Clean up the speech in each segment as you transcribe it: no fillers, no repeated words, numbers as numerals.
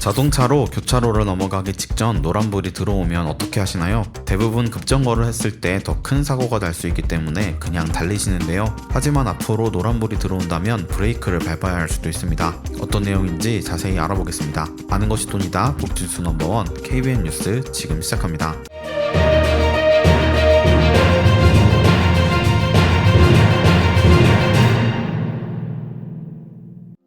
자동차로 교차로를 넘어가기 직전 노란불이 들어오면 어떻게 하시나요? 대부분 급정거를 했을 때 더 큰 사고가 날 수 있기 때문에 그냥 달리시는데요. 하지만 앞으로 노란불이 들어온다면 브레이크를 밟아야 할 수도 있습니다. 어떤 내용인지 자세히 알아보겠습니다. 아는 것이 돈이다. 복진수 넘버원 KBN 뉴스 지금 시작합니다.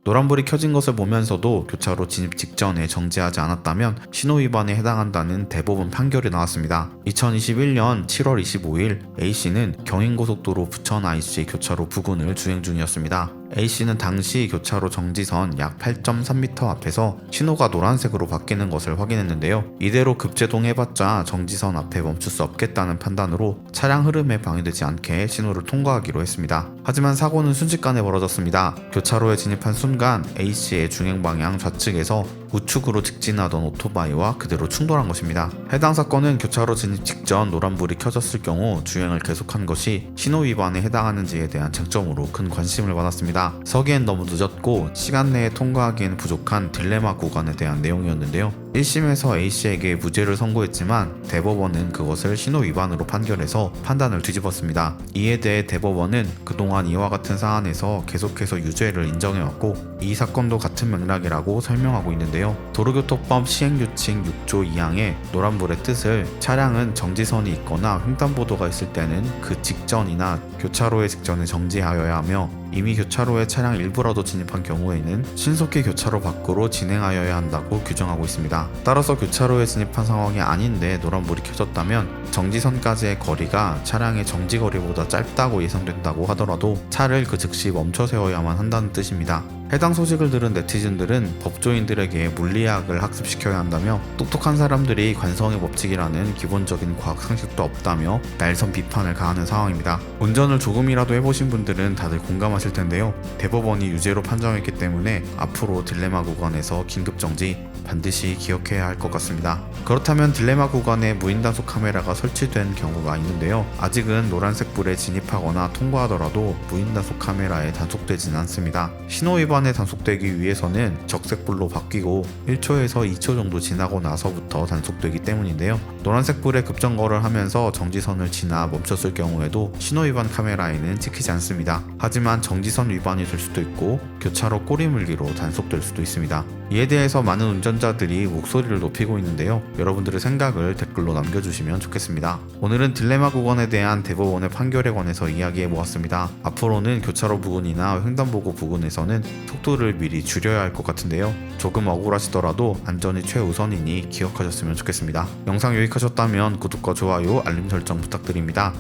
노란불이 켜진 것을 보면서도 교차로 진입 직전에 정지하지 않았다면 신호위반에 해당한다는 대법원 판결이 나왔습니다. 2021년 7월 25일 A씨는 경인고속도로 부천 IC 교차로 부근을 주행 중이었습니다. A씨는 당시 교차로 정지선 약 8.3m 앞에서 신호가 노란색으로 바뀌는 것을 확인했는데요. 이대로 급제동해봤자 정지선 앞에 멈출 수 없겠다는 판단으로 차량 흐름에 방해되지 않게 신호를 통과하기로 했습니다. 하지만 사고는 순식간에 벌어졌습니다. 교차로에 진입한 순간 A씨의 중행방향 좌측에서 우측으로 직진하던 오토바이와 그대로 충돌한 것입니다. 해당 사건은 교차로 진입 직전 노란불이 켜졌을 경우 주행을 계속한 것이 신호위반에 해당하는지에 대한 쟁점으로 큰 관심을 받았습니다. 서기엔 너무 늦었고 시간 내에 통과하기엔 부족한 딜레마 구간에 대한 내용이었는데요. 1심에서 A씨에게 무죄를 선고했지만 대법원은 그것을 신호위반으로 판결해서 판단을 뒤집었습니다. 이에 대해 대법원은 그동안 이와 같은 사안에서 계속해서 유죄를 인정해왔고 이 사건도 같은 맥락이라고 설명하고 있는데요. 도로교통법 시행규칙 6조 2항의 노란불의 뜻을 차량은 정지선이 있거나 횡단보도가 있을 때는 그 직전이나 교차로의 직전에 정지하여야 하며 이미 교차로에 차량 일부라도 진입한 경우에는 신속히 교차로 밖으로 진행하여야 한다고 규정하고 있습니다. 따라서 교차로에 진입한 상황이 아닌데 노란불이 켜졌다면 정지선까지의 거리가 차량의 정지거리보다 짧다고 예상된다고 하더라도 차를 그 즉시 멈춰 세워야만 한다는 뜻입니다. 해당 소식을 들은 네티즌들은 법조인들에게 물리학을 학습시켜야 한다며 똑똑한 사람들이 관성의 법칙이라는 기본적인 과학 상식도 없다며 날선 비판을 가하는 상황입니다. 운전을 조금이라도 해보신 분들은 다들 공감하실 텐데요. 대법원이 유죄로 판정했기 때문에 앞으로 딜레마 구간에서 긴급정지 반드시 기억해야 할 것 같습니다. 그렇다면 딜레마 구간에 무인단속 카메라가 설치된 경우가 있는데요. 아직은 노란색 불에 진입하거나 통과하더라도 무인단속 카메라에 단속되지는 않습니다. 신호위반에 단속되기 위해서는 적색불로 바뀌고 1초에서 2초 정도 지나고 나서부터 단속되기 때문인데요. 노란색 불에 급정거를 하면서 정지선을 지나 멈췄을 경우에도 신호위반 카메라에는 찍히지 않습니다. 하지만 정지선 위반이 될 수도 있고 교차로 꼬리물기로 단속될 수도 있습니다. 이에 대해서 많은 운전자들이 목소리를 높이고 있는데요. 여러분들의 생각을 댓글로 남겨주시면 좋겠습니다. 오늘은 딜레마 구간에 대한 대법원의 판결에 관해서 이야기해보았습니다. 앞으로는 교차로 부근이나 횡단보도 부근에서는 속도를 미리 줄여야 할 것 같은데요. 조금 억울하시더라도 안전이 최우선이니 기억하셨으면 좋겠습니다. 영상 유익하셨다면 구독과 좋아요, 알림 설정 부탁드립니다.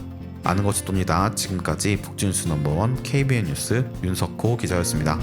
아는 것이 돈이다. 지금까지 복진수 넘버원 KBN 뉴스 윤석호 기자였습니다.